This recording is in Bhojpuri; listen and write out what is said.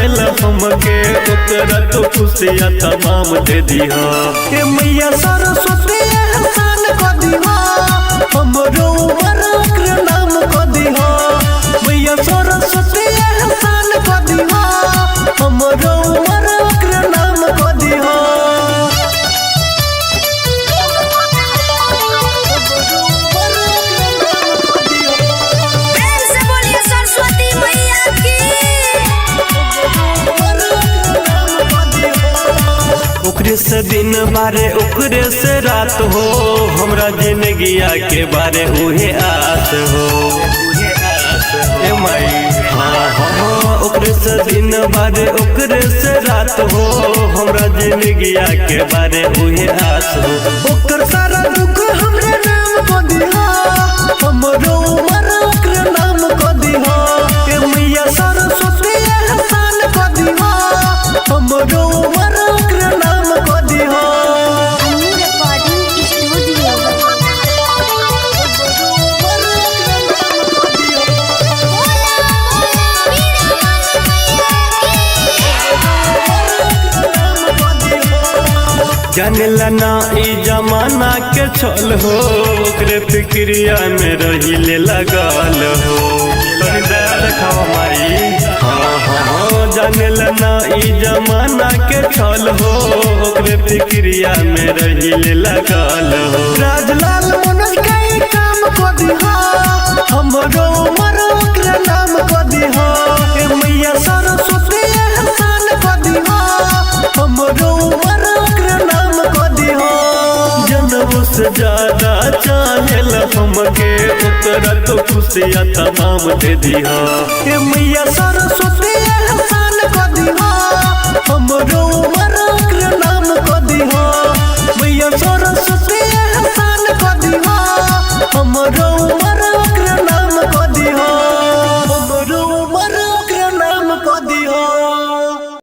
चाहेला हमके ओकरा तो खुशियाँ तमाम दे दिहा। ए मैया सरस्वती एहसान कर दिहा, हमरो उमर ओकरे नाम कर दिहा। मैया सरस्वती एहसान कर दिहा, हमरो उमर ओकरे नाम कर दिहा। ओकरे से दिन बारे ओकरे से रात हो, हमरा जिंदगिया के बारे उहे आस हो। ए माई हाँ ओकरे से दिन बारे ओकरे से रात हो, हमरा जिंदगिया के बारे उहे आस हो। ओकर सारा दुख हमरे नाम को दिहा, हमरो उमर ओकरे नाम को दिहा। ए मैया सरस्वती एहसान को दिहा, हमरो उमर ओकरे नाम को दिहा। जानेला ना ई जमाना के छल हो, ओकरे फिक्रिया में रहिले लगल हो। देखावा माई हाँ जानेला ना ई जमाना के छल हो, ओकरे फिक्रिया में रहिले लगल हो। राजलाल मनोज के काम को दिहा, हमरो उमर ओकरे नाम को दिहा। ए मैया सरस्वती एहसान को दिहा, हमरो उमर ओकरे नाम को दिहा। जन्म से ज्यादा चाहेला हमके ओकरा तो खुशियाँ तमाम दे दिहा। ए मैया सरस्वती